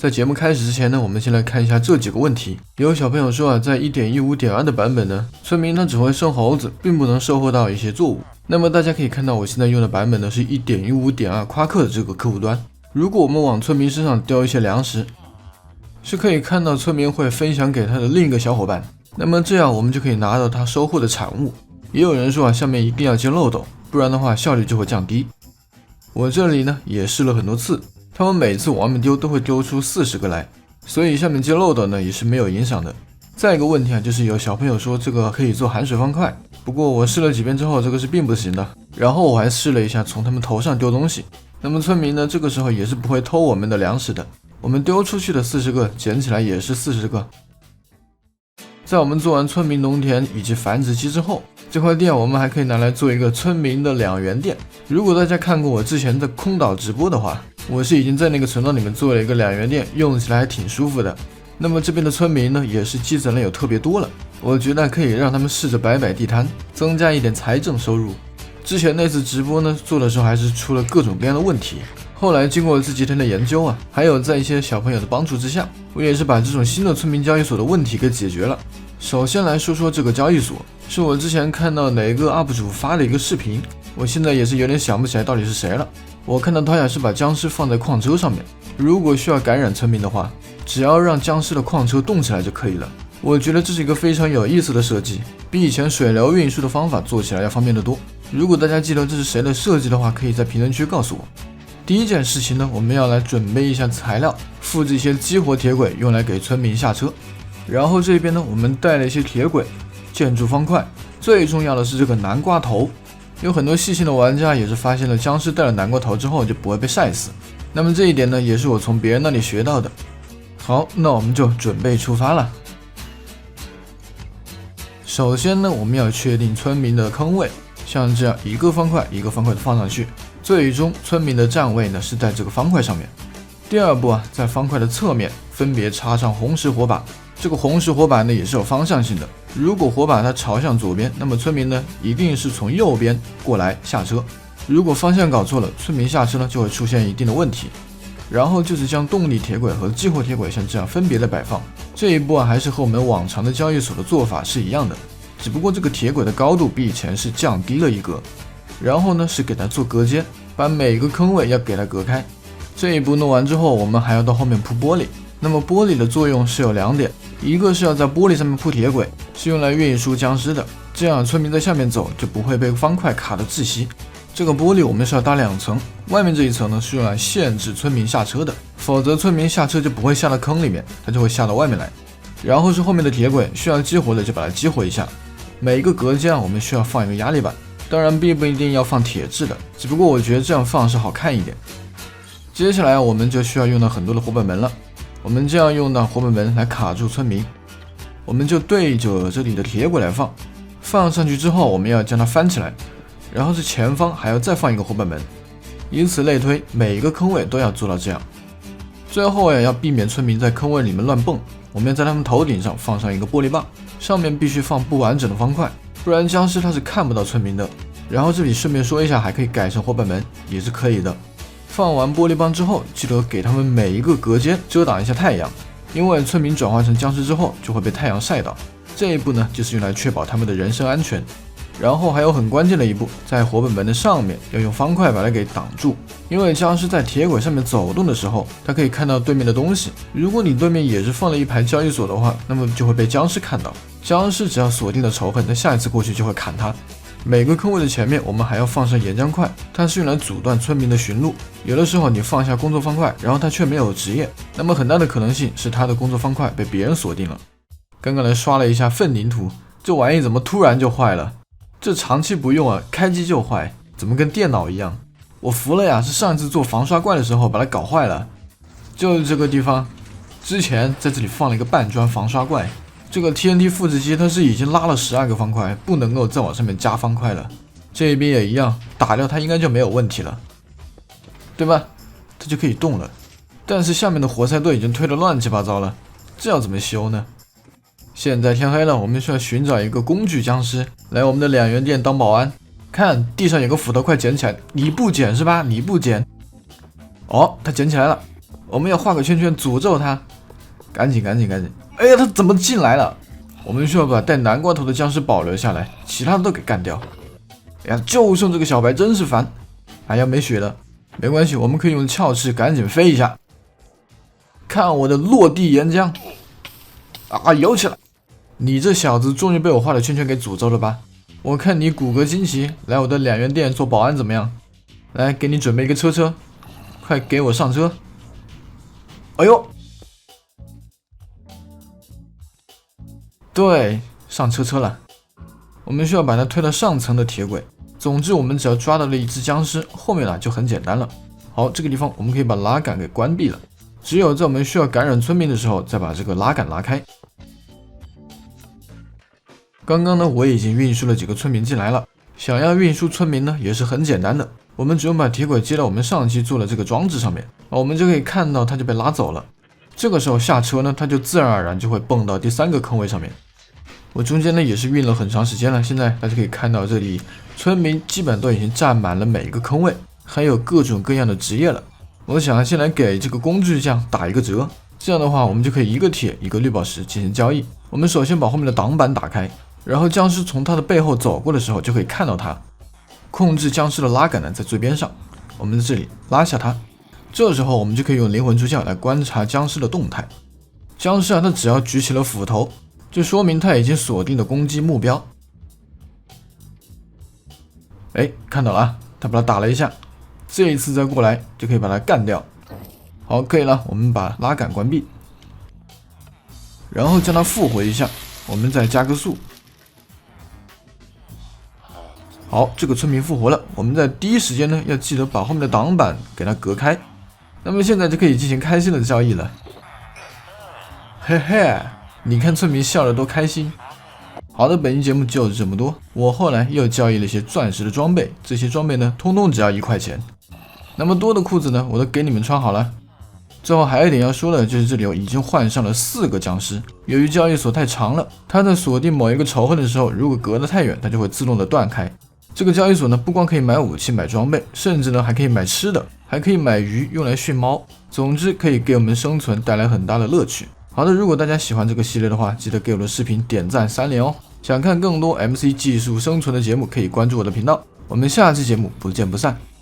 在节目开始之前呢，我们先来看一下这几个问题。有小朋友说啊，在 1.15.2 的版本呢，村民他只会生猴子，并不能收获到一些作物。那么大家可以看到，我现在用的版本呢是 1.15.2 夸克的这个客户端。如果我们往村民身上丢一些粮食，是可以看到村民会分享给他的另一个小伙伴，那么这样我们就可以拿到他收获的产物。也有人说啊，下面一定要接漏斗，不然的话效率就会降低。我这里呢也试了很多次，他们每次往外面丢都会丢出40个来，所以下面接漏斗呢也是没有影响的。再一个问题啊，就是有小朋友说这个可以做含水方块，不过我试了几遍之后，这个是并不行的。然后我还试了一下从他们头上丢东西，那么村民呢这个时候也是不会偷我们的粮食的，我们丢出去的40个捡起来也是40个。在我们做完村民农田以及繁殖机之后，这块地我们还可以拿来做一个村民的2元店。如果大家看过我之前的空岛直播的话，我是已经在那个存档里面做了一个2元店，用起来还挺舒服的。那么这边的村民呢也是积攒了有特别多了，我觉得可以让他们试着摆地摊，增加一点财政收入。之前那次直播呢做的时候还是出了各种各样的问题，后来经过这几天的研究啊，还有在一些小朋友的帮助之下，我也是把这种新的村民交易所的问题给解决了。首先来说说这个交易所，是我之前看到哪个 UP 主发的一个视频，我现在也是有点想不起来到底是谁了。我看到他也是把僵尸放在矿车上面，如果需要感染村民的话，只要让僵尸的矿车动起来就可以了。我觉得这是一个非常有意思的设计，比以前水流运输的方法做起来要方便得多。如果大家记得这是谁的设计的话，可以在评论区告诉我。第一件事情呢，我们要来准备一下材料，复制一些激活铁轨用来给村民下车。然后这边呢，我们带了一些铁轨、建筑方块，最重要的是这个南瓜头。有很多细心的玩家也是发现了僵尸带了南瓜头之后就不会被晒死，那么这一点呢也是我从别人那里学到的。好，那我们就准备出发了。首先呢，我们要确定村民的坑位，像这样一个方块一个方块的放上去，最终村民的站位呢是在这个方块上面。第二步啊，在方块的侧面分别插上红石火把，这个红石火把呢也是有方向性的，如果火把它朝向左边，那么村民呢一定是从右边过来下车，如果方向搞错了，村民下车呢就会出现一定的问题。然后就是将动力铁轨和激活铁轨像这样分别的摆放，这一步啊还是和我们往常的交易所的做法是一样的，只不过这个铁轨的高度比以前是降低了一格。然后呢是给它做隔间，把每个坑位要给它隔开。这一步弄完之后，我们还要到后面铺玻璃。那么玻璃的作用是有2点，一个是要在玻璃上面铺铁轨，是用来运输僵尸的，这样村民在下面走就不会被方块卡得窒息。这个玻璃我们是要搭2层，外面这一层呢是用来限制村民下车的，否则村民下车就不会下到坑里面，他就会下到外面来。然后是后面的铁轨，需要激活的就把它激活一下。每一个隔间我们需要放一个压力板，当然并不一定要放铁质的，只不过我觉得这样放是好看一点。接下来我们就需要用到很多的活板门了，我们这样用到活板门来卡住村民，我们就对着这里的铁轨来放，放上去之后我们要将它翻起来，然后是前方还要再放一个活板门，以此类推，每一个坑位都要做到这样。最后要避免村民在坑位里面乱蹦，我们要在他们头顶上放上一个玻璃棒，上面必须放不完整的方块，不然僵尸它是看不到村民的。然后这里顺便说一下，还可以改成活板门也是可以的。放完玻璃棒之后，记得给他们每一个隔间遮挡一下太阳，因为村民转化成僵尸之后就会被太阳晒到。这一步呢就是用来确保他们的人身安全。然后还有很关键的一步，在活板门的上面要用方块把它给挡住，因为僵尸在铁轨上面走动的时候，它可以看到对面的东西。如果你对面也是放了一排交易所的话，那么就会被僵尸看到。僵尸只要锁定了仇恨，那下一次过去就会砍他。每个坑位的前面我们还要放上岩浆块，它是用来阻断村民的寻路。有的时候你放下工作方块，然后他却没有职业，那么很大的可能性是他的工作方块被别人锁定了。刚刚来刷了一下混凝土，这玩意怎么突然就坏了？这长期不用啊，开机就坏，怎么跟电脑一样？我服了呀，是上一次做防刷怪的时候把它搞坏了。就是这个地方，之前在这里放了一个半砖防刷怪。这个 TNT 复制机它是已经拉了12个方块，不能够再往上面加方块了。这边也一样，打掉它应该就没有问题了，对吧？它就可以动了。但是下面的活塞都已经推得乱七八糟了，这要怎么修呢？现在天黑了，我们需要寻找一个工具僵尸来我们的2元店当保安。看地上有个斧头，快捡起来！你不捡是吧？你不捡。哦，他捡起来了。我们要画个圈圈诅咒他。赶紧！哎呀，他怎么进来了？我们需要把带南瓜头的僵尸保留下来，其他的都给干掉。哎呀，就剩这个小白真是烦。哎呀，没血了，没关系，我们可以用鞘翅赶紧飞一下。看我的落地岩浆！啊，游起来！你这小子终于被我画的圈圈给诅咒了吧？我看你骨骼惊奇，来我的2元店做保安怎么样？来，给你准备一个车，快给我上车！哎呦！对，上车了。我们需要把它推到上层的铁轨。总之，我们只要抓到了一只僵尸，后面呢就很简单了。好，这个地方我们可以把拉杆给关闭了。只有在我们需要感染村民的时候，再把这个拉杆拉开。刚刚呢，我已经运输了几个村民进来了。想要运输村民呢，也是很简单的。我们只用把铁轨接到我们上期做的这个装置上面，我们就可以看到它就被拉走了。这个时候下车呢，它就自然而然就会蹦到第3个坑位上面。我中间呢也是运了很长时间了，现在大家可以看到这里村民基本都已经占满了每一个坑位，还有各种各样的职业了。我想先来给这个工具匠打一个折，这样的话我们就可以一个铁一个绿宝石进行交易。我们首先把后面的挡板打开，然后僵尸从它的背后走过的时候就可以看到它。控制僵尸的拉杆呢在最边上，我们在这里拉下它。这时候我们就可以用灵魂出窍来观察僵尸的动态。僵尸它只要举起了斧头，就说明他已经锁定了攻击目标。哎，看到了啊，他把他打了一下，这一次再过来就可以把他干掉。好，可以了，我们把拉杆关闭，然后将它复活一下，我们再加个速。好，这个村民复活了，我们在第一时间呢要记得把后面的挡板给它隔开。那么现在就可以进行开心的交易了。嘿嘿，你看村民笑得多开心。好的，本期节目就是这么多。我后来又交易了一些钻石的装备，这些装备呢通通只要1块钱。那么多的裤子呢我都给你们穿好了。最后还有一点要说的，就是这里已经换上了4个僵尸。由于交易所太长了，它在锁定某一个仇恨的时候，如果隔得太远，它就会自动的断开。这个交易所呢，不光可以买武器、买装备，甚至呢还可以买吃的，还可以买鱼用来训猫。总之，可以给我们生存带来很大的乐趣。好的，如果大家喜欢这个系列的话，记得给我的视频点赞3连哦。想看更多 MC 技术生存的节目，可以关注我的频道。我们下期节目不见不散。